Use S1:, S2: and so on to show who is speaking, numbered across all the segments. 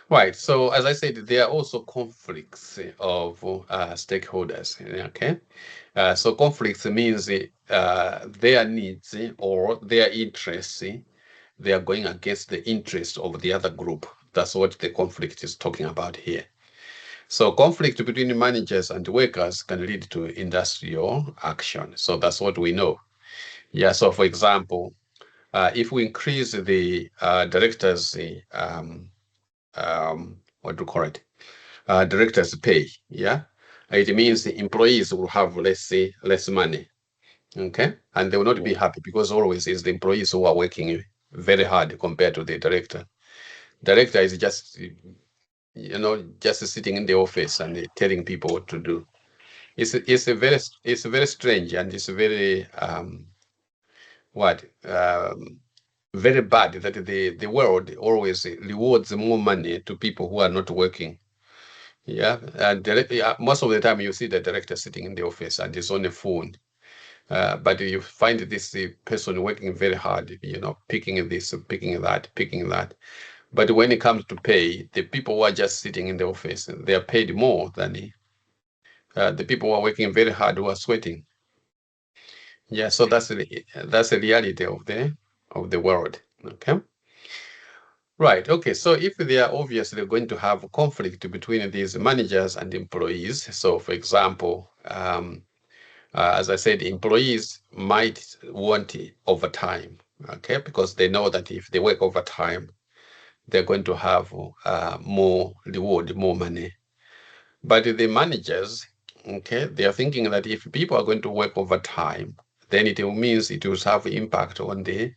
S1: Right. So as I said, there are also conflicts of stakeholders. Okay. So conflicts means their needs or their interests, they are going against the interest of the other group. That's what the conflict is talking about here. So conflict between managers and workers can lead to industrial action. So that's what we know. Yeah. So for example, if we increase the directors, what do you call it? Directors pay. Yeah. It means the employees will have less money. Okay. And they will not be happy because always it's the employees who are working very hard compared to the director. Director is just, just sitting in the office and telling people what to do. It's very strange and it's very what very bad that the world always rewards more money to people who are not working. Yeah, and most of the time you see the director sitting in the office and is on the phone. But you find this person working very hard, picking this, picking that, picking that. But when it comes to pay, the people who are just sitting in the office, they are paid more than the people who are working very hard who are sweating. Yeah, so that's the reality of the world. Okay. Right. Okay. So if they are obviously going to have conflict between these managers and employees, so for example, as I said, employees might want overtime, okay, because they know that if they work overtime, they're going to have more reward, more money. But the managers, okay, they are thinking that if people are going to work overtime, then it means it will have impact on the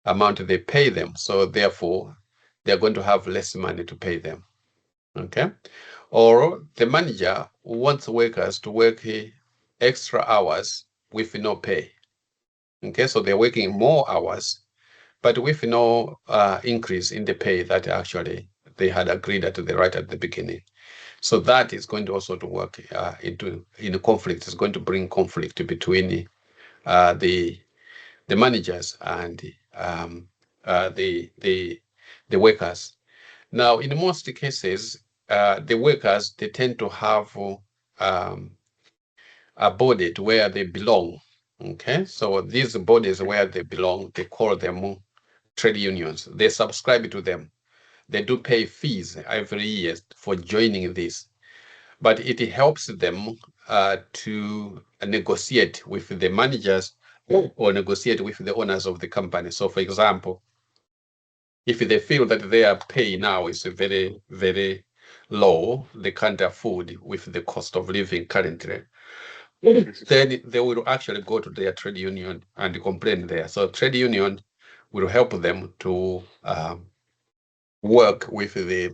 S1: amount they pay them. So therefore, they're going to have less money to pay them. Okay. Or the manager wants workers to work extra hours with no pay. Okay. So they're working more hours, but with no increase in the pay that actually they had agreed at right at the beginning. So that is going to also to work in a conflict. It's going to bring conflict between the managers and the workers. Now, in most cases, the workers they tend to have a body to where they belong. Okay, so these bodies where they belong, they call them trade unions. They subscribe to them. They do pay fees every year for joining this, but it helps them to negotiate with the managers or negotiate with the owners of the company. So, for example, if they feel that their pay now is very, very low, they can't afford with the cost of living currently, then they will actually go to their trade union and complain there. So trade union will help them to work with the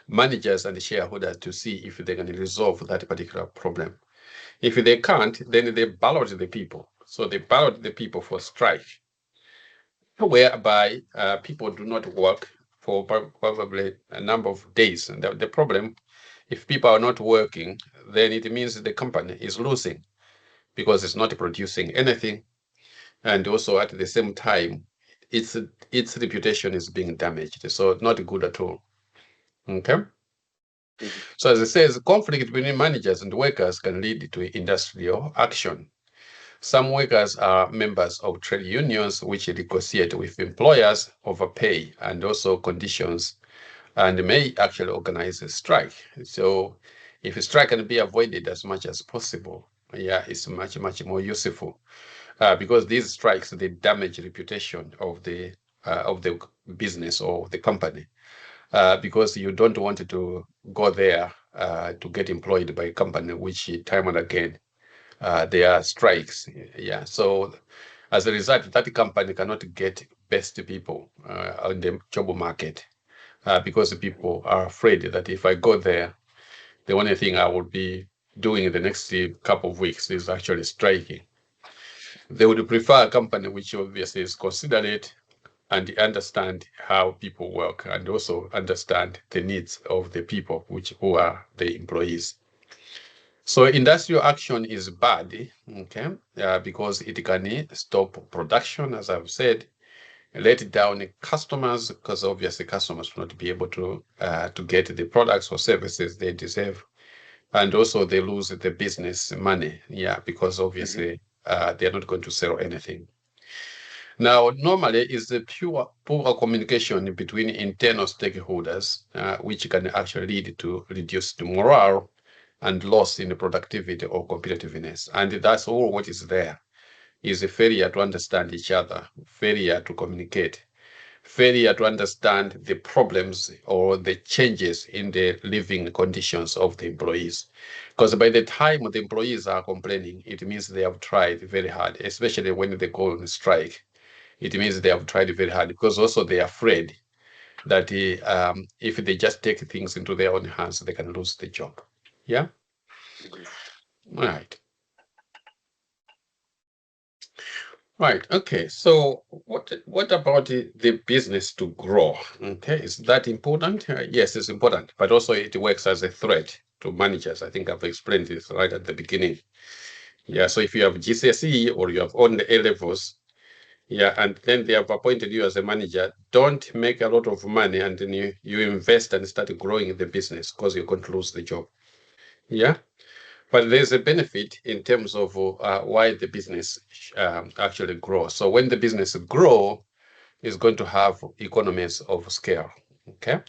S1: managers and the shareholders to see if they can resolve that particular problem. If they can't, then they ballot the people. So they ballot the people for strike, whereby people do not work for probably a number of days. And the problem, if people are not working, then it means the company is losing because it's not producing anything. And also at the same time, its reputation is being damaged. So not good at all. Okay. So as it says, conflict between managers and workers can lead to industrial action. Some workers are members of trade unions, which negotiate with employers over pay and also conditions, and may actually organize a strike. So, if a strike can be avoided as much as possible, yeah, it's much, much more useful because these strikes they damage reputation of the business or the company because you don't want to go there to get employed by a company which time and again there are strikes. Yeah. So as a result, that company cannot get best people on the job market because people are afraid that if I go there, the only thing I will be doing in the next couple of weeks is actually striking. They would prefer a company which obviously is considerate and understand how people work and also understand the needs of the people who are the employees. So industrial action is bad, okay, because it can stop production, as I've said. let down customers because obviously customers will not be able to get the products or services they deserve, and also they lose the business money, yeah, because
S2: Mhm.
S1: obviously they're not going to sell anything. Now, normally is the pure poor communication between internal stakeholders, which can actually lead to reduced morale and loss in productivity or competitiveness. And that's all what is there is a failure to understand each other, failure to communicate, failure to understand the problems or the changes in the living conditions of the employees. Because by the time the employees are complaining, it means they have tried very hard, especially when they go on strike. It means they have tried very hard because also they are afraid that if they just take things into their own hands, they can lose the job. Yeah.
S2: Mhm.
S1: All right. Right. Okay. So what about the business to grow? Okay. Is that important? Yes, it's important, but also it works as a threat to managers. I think I've explained this right at the beginning. Yeah. So if you have GCSE or you have on the A levels, yeah, and then they have appointed you as a manager, don't make a lot of money and then you invest and start growing the business because you're going to lose the job. Yeah. But there's a benefit in terms of why the business actually grows. So when the business grow, is going to have economies of scale. Okay.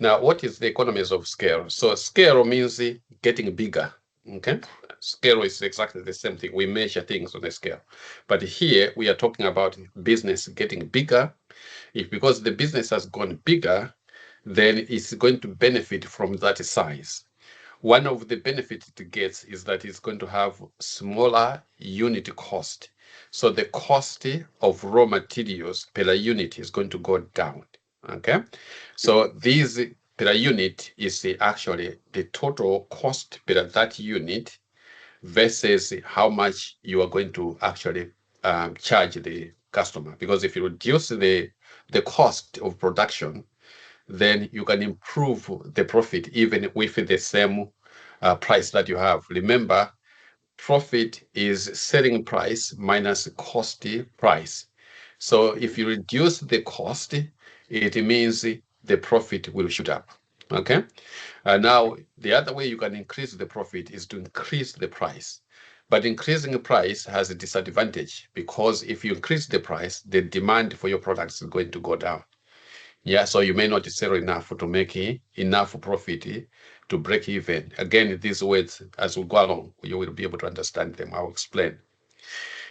S1: Now, what is the economies of scale? So scale means getting bigger. Okay. Scale is exactly the same thing. We measure things on a scale. But here we are talking about business getting bigger. If because the business has gone bigger, then it's going to benefit from that size. One of the benefits it gets is that it's going to have smaller unit cost. So the cost of raw materials per unit is going to go down. Okay. So
S2: Mhm.
S1: these per unit is actually the total cost per that unit versus how much you are going to actually charge the customer. Because if you reduce the cost of production, then you can improve the profit even with the same price that you have. Remember, profit is selling price minus cost price. So if
S2: Mhm.
S1: you reduce the cost, it means the profit will shoot up. Okay. Now, the other way you can increase the profit is to increase the price. But increasing the price has a disadvantage because if you increase the price, the demand for your products is going to go down. Yeah, so you may not sell enough to make enough profit to break even. Again, these words, as we go along, you will be able to understand them. I'll explain.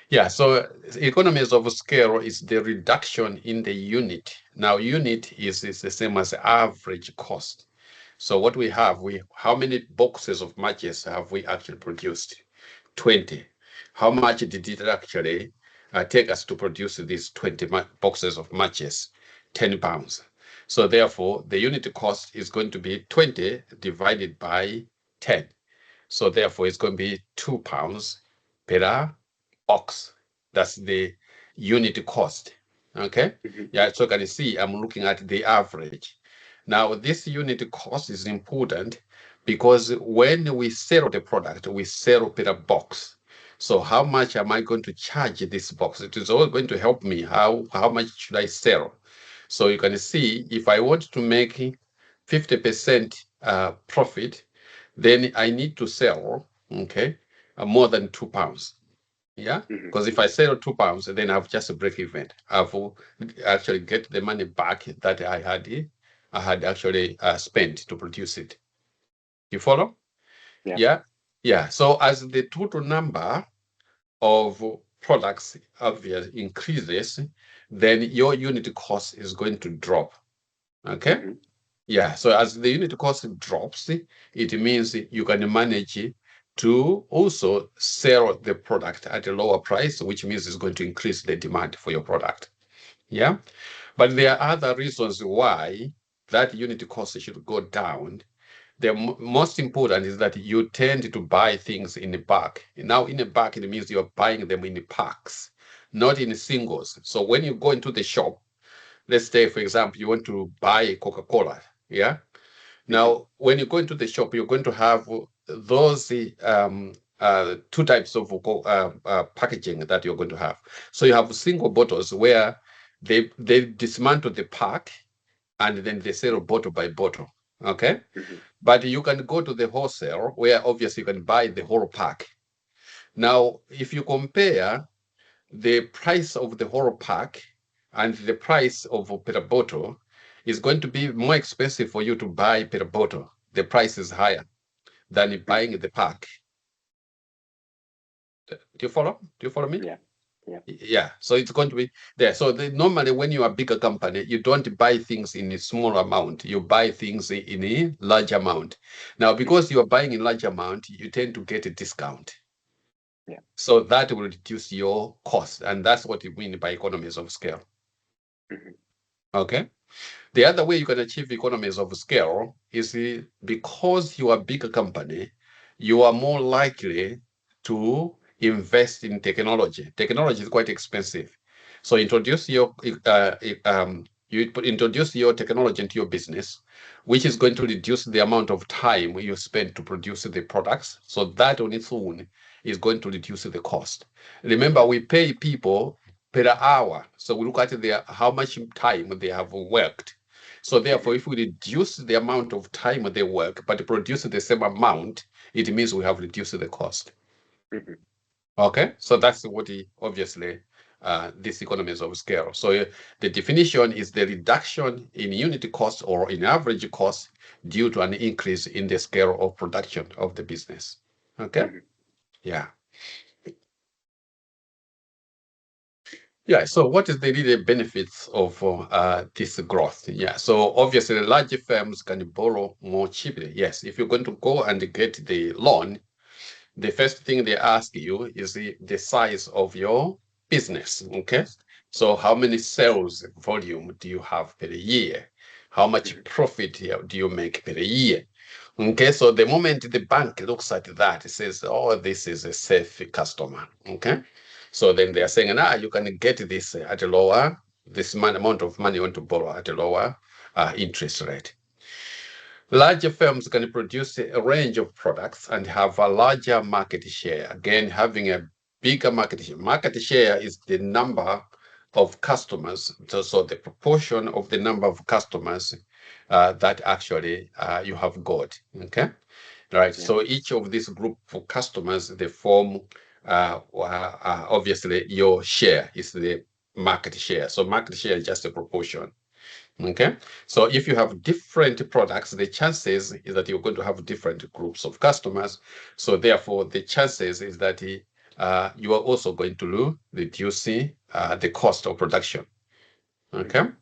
S1: Yeah, so economies of scale is the reduction in the unit. Now, unit is the same as average cost. So what we have, how many boxes of matches have we actually produced? 20. How much did it actually take us to produce these 20 boxes of matches? 10 pounds. So therefore, the unit cost is going to be 20 divided by 10. So therefore, it's going to be £2 per box. That's the unit cost. Okay.
S2: Mhm.
S1: Yeah. So can you see, I'm looking at the average. Now, this unit cost is important because when we sell the product, we sell per box. So how much am I going to charge this box? It is all going to help me. How much should I sell? So you can see if I want to make 50% profit, then I need to sell, okay, more than £2. Yeah,
S2: Mhm.
S1: because if I sell £2, then I've just a break even. I've actually get the money back that I had actually spent to produce it. You follow?
S2: Yeah.
S1: Yeah, yeah. So as the total number of products obviously increases, then your unit cost is going to drop. Okay.
S2: Mhm.
S1: Yeah, so as the unit cost drops, it means you can manage to also sell the product at a lower price, which means it's going to increase the demand for your product. Yeah, but there are other reasons why that unit cost should go down. The most important is that you tend to buy things in a bulk. Now, in a bulk, it means you're buying them in packs, not in singles. So when you go into the shop, let's say, for example, you want to buy Coca-Cola. Yeah,
S2: Mhm.
S1: now, when you go into the shop, you're going to have those two types of packaging that you're going to have. So you have single bottles where they dismantle the pack and then they sell bottle by bottle. Okay.
S2: Mhm.
S1: But you can go to the wholesale where obviously you can buy the whole pack. Now, if you compare the price of the whole pack and the price of per bottle, is going to be more expensive for you to buy per bottle. The price is higher than
S2: Mhm.
S1: buying the pack. Do you follow? Do you follow me?
S2: Yeah. Yeah.
S1: Yeah. So it's going to be there. So normally when you are a bigger company, you don't buy things in a small amount. You buy things in a large amount. Now,
S2: Mhm.
S1: because you are buying in large amount, you tend to get a discount.
S2: Yeah.
S1: So that will reduce your cost. And that's what you mean by economies of scale.
S2: Mhm.
S1: Okay. The other way you can achieve economies of scale is because you are a bigger company, you are more likely to invest in technology. Technology is quite expensive. So introduce your technology into your business, which is going to reduce the amount of time you spend to produce the products. So that on its own is going to reduce the cost. Remember, we pay people per hour. So we look at how much time they have worked. So
S2: Mhm.
S1: therefore, if we reduce the amount of time they work, but produce the same amount, it means we have reduced the cost.
S2: Mhm.
S1: Okay, so that's what obviously this economies of scale. So the definition is the reduction in unit cost or in average cost due to an increase in the scale of production of the business. Okay,
S2: Mhm.
S1: yeah. Yeah, so what is the real benefits of this growth? Yeah, so obviously large firms can borrow more cheaply. Yes, if you're going to go and get the loan, the first thing they ask you is the size of your business. Okay. So how many sales volume do you have per year? How much
S2: Mhm.
S1: profit do you make per year? Okay. So the moment the bank looks at that, it says, oh, this is a safe customer. Okay. So then they are saying, you can get this at a lower, amount of money you want to borrow at a lower interest rate. Larger firms can produce a range of products and have a larger market share. Again, having a bigger market share. Market share is the number of customers, so the proportion of the number of customers that actually you have got. Okay, right.
S2: Yeah.
S1: So each of these group of customers, they form obviously your share is the market share. So market share is just a proportion. Okay, so if you have different products, the chances is that you're going to have different groups of customers. So therefore, the chances is that you are also going to reduce the cost of production. Okay,
S2: Mhm.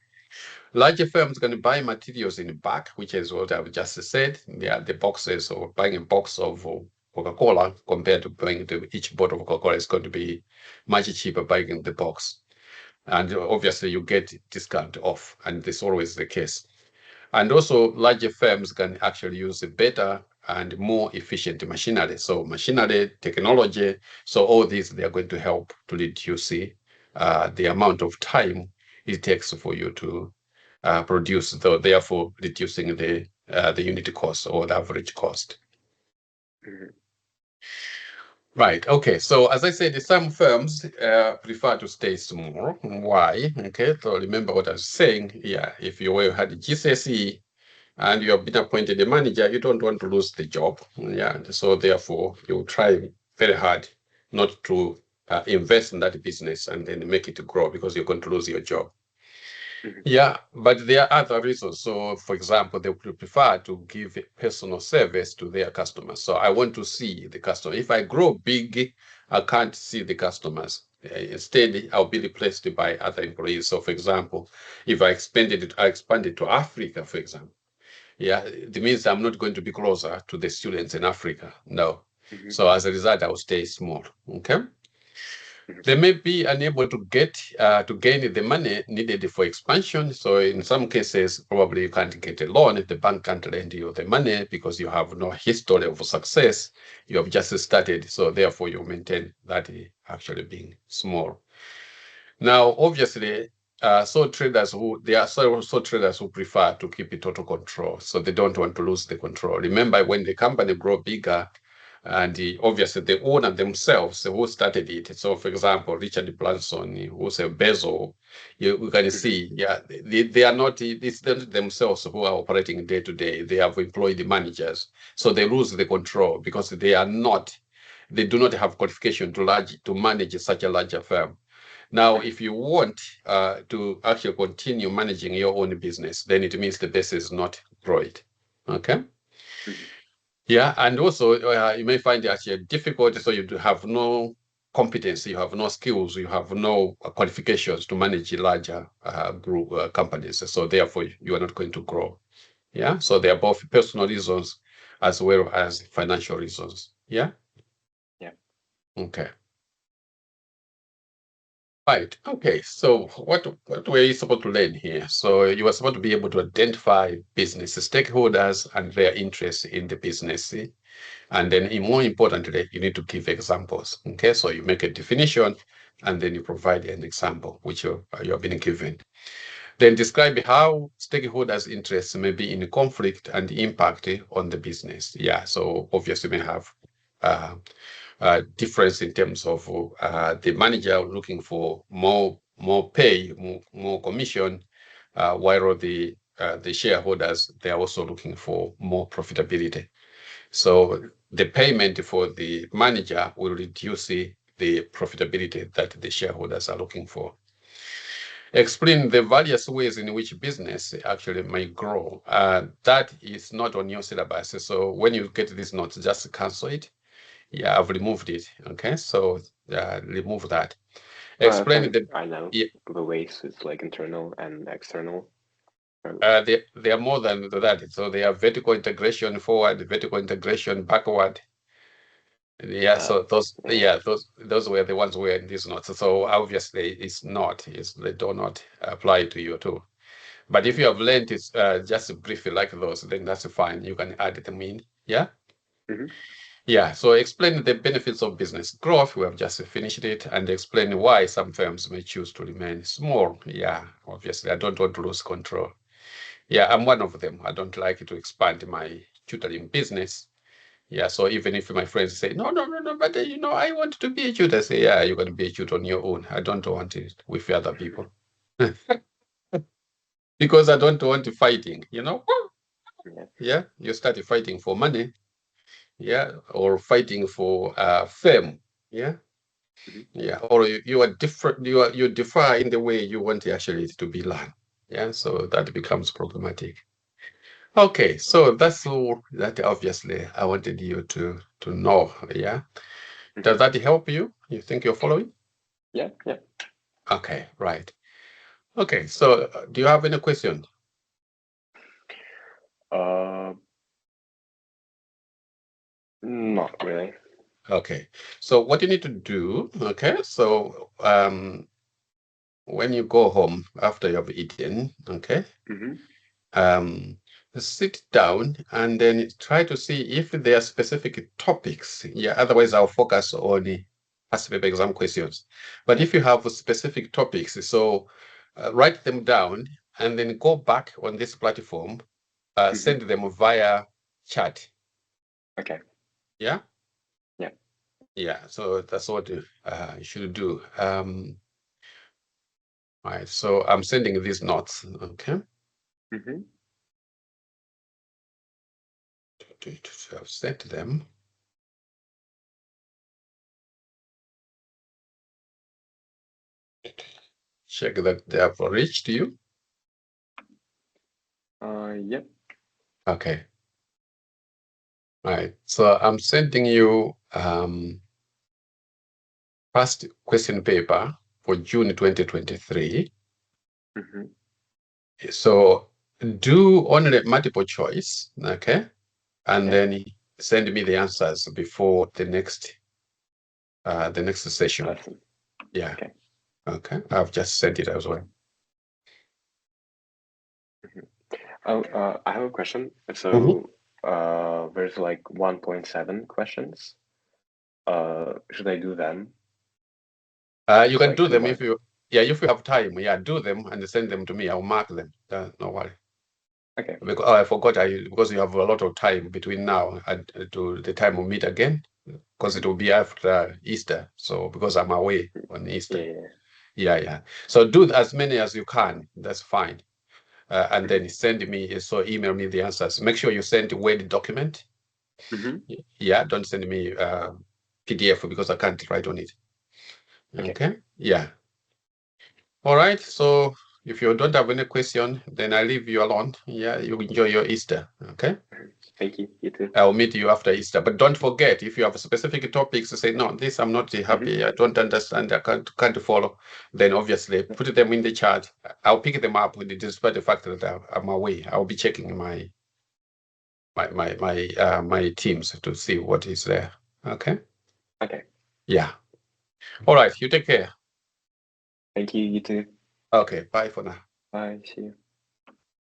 S1: larger firms can buy materials in bulk, which is what I've just said. They are the boxes or buying a box of Coca-Cola compared to buying each bottle of Coca-Cola is going to be much cheaper buying the box. And obviously, you get discount off, and this is always the case. And also, larger firms can actually use a better and more efficient machinery. So, machinery, technology, so all these they are going to help to reduce the amount of time it takes for you to produce, therefore reducing the unit cost or the average cost.
S2: Mhm.
S1: Right. Okay. So as I said, some firms prefer to stay small. Why? Okay. So remember what I was saying. Yeah. If you had GCSE and you have been appointed a manager, you don't want to lose the job. Yeah. So therefore, you try very hard not to invest in that business and then make it grow because you're going to lose your job.
S2: Mhm.
S1: Yeah, but there are other reasons. So, for example, they would prefer to give personal service to their customers. So, I want to see the customer. If I grow big, I can't see the customers. Instead, I'll be replaced by other employees. So, for example, if I expanded to Africa, for example, yeah, it means I'm not going to be closer to the students in Africa. No.
S2: Mhm.
S1: So, as a result, I will stay small. Okay.
S2: Mhm.
S1: They may be unable to gain the money needed for expansion. So in some cases, probably you can't get a loan. The bank can't lend you the money because you have no history of success. You have just started. So therefore, you maintain that actually being small. Now, obviously, there are so traders who prefer to keep it total control. So they don't want to lose the control. Remember, when the company grow bigger, And obviously, the owner themselves who started it. So, for example, Richard Branson, who's a Bezos, you can see, yeah, they are not, it's not themselves who are operating day to day. They have employed managers. So they lose the control because they do not have qualification to manage such a larger firm. Now, if you want to actually continue managing your own business, then it means the business is not growing. Okay. Yeah, and also you may find it actually difficult. So you have no competence, you have no skills, you have no qualifications to manage larger group companies. So therefore, you are not going to grow. Yeah, so they are both personal reasons as well as financial reasons. Yeah.
S2: Yeah.
S1: Okay. Right. Okay. So what were you supposed to learn here? So you were supposed to be able to identify business stakeholders and their interests in the business. And then more importantly, you need to give examples. Okay, so you make a definition and then you provide an example, which you have been given. Then describe how stakeholders' interests may be in conflict and impact on the business. Yeah, so obviously we have uh, difference in terms of the manager looking for more pay, more commission, while the shareholders, they are also looking for more profitability. So the payment for the manager will reduce the profitability that the shareholders are looking for. Explain the various ways in which business actually may grow. That is not on your syllabus. So when you get this note, just cancel it. Yeah, I've removed it. Okay, so remove that. Explain
S2: Sorry,
S1: the
S2: I know
S1: yeah,
S2: the ways it's like internal and external.
S1: they are more than that. So they are vertical integration forward, vertical integration backward. Yeah,
S2: Uh,
S1: so those
S2: yeah.
S1: yeah, those were the ones who were in these notes. So obviously it's not, they do not apply to you too. But if you have learned it just briefly like those, then that's fine. You can add them in. Yeah.
S2: Mm-hmm.
S1: Yeah. So explain the benefits of business growth. We have just finished it, and explain why some firms may choose to remain small. Yeah. Obviously, I don't want to lose control. Yeah, I'm one of them. I don't like to expand my tutoring business. Yeah, so even if my friends say, no, no, no, no, but I want to be a tutor, I say, yeah, you're going to be a tutor on your own. I don't want it with other people because I don't want fighting.
S2: Yeah.
S1: Yeah, you start fighting for money, yeah, or fighting for fame, yeah,
S2: Mm-hmm.
S1: yeah, or you are different, you differ in the way you want actually to be learned, yeah, so that becomes problematic. Okay, so that's all that obviously I wanted you to know, yeah.
S2: Mm-hmm.
S1: Does that help you? You think you're following?
S2: Yeah. Yeah.
S1: Okay, right. Okay, so do you have any question?
S2: Uh, Not really.
S1: Okay, so what you need to do, okay, so when you go home after you have eaten, okay,
S2: Mm-hmm.
S1: um, sit down and then try to see if there are specific topics. Yeah, otherwise I'll focus on the past paper exam questions. But if you have specific topics, so write them down and then go back on this platform,
S2: Mm-hmm.
S1: send them via chat.
S2: Okay.
S1: Yeah.
S2: Yeah.
S1: Yeah, so that's what you should do. Right, so I'm sending these notes. Okay,
S2: Mm-hmm.
S1: I've sent them. Check that they have reached you.
S2: Yep.
S1: Okay, right. So I'm sending you past question paper for June 2023.
S2: Mm-hmm.
S1: So do only multiple choice, okay, and
S2: Okay.
S1: then send me the answers before the next session.
S2: Lesson.
S1: Yeah.
S2: Okay.
S1: Okay, I've just sent it as well.
S2: Mm-hmm. Oh, I have a question.
S1: Mhm.
S2: So, there's like 1.7 questions. Should I do them?
S1: You
S2: It's
S1: can
S2: like
S1: do
S2: two
S1: them if
S2: marks.
S1: you have time. Yeah, do them and send them to me. I'll mark them. No worry.
S2: Okay.
S1: Because, oh, I forgot. Because you have a lot of time between now and to the time we meet again. because it will be after Easter. So because I'm away on Easter.
S2: Yeah.
S1: Yeah. So do as many as you can. That's fine. And
S2: Mm-hmm.
S1: then send me, so email me the answers. Make sure you send a Word document.
S2: Mm-hmm.
S1: Yeah, don't send me PDF because I can't write on it.
S2: Okay.
S1: Okay. Yeah. All right. So if you don't have any question, then I leave you alone. Yeah, you enjoy your Easter. Okay.
S2: Mhm. Thank you. You too.
S1: I'll meet you after Easter. But don't forget, if you have specific topics to say, no, this I'm not
S2: Mm-hmm.
S1: happy, I don't understand, I can't follow, then obviously put them in the chat. I'll pick them up despite the fact that I'm away. I'll be checking my teams to see what is there. Okay.
S2: Okay.
S1: Yeah. All right. You take care.
S2: Thank you. You too.
S1: Okay. Bye for now.
S2: Bye. See you.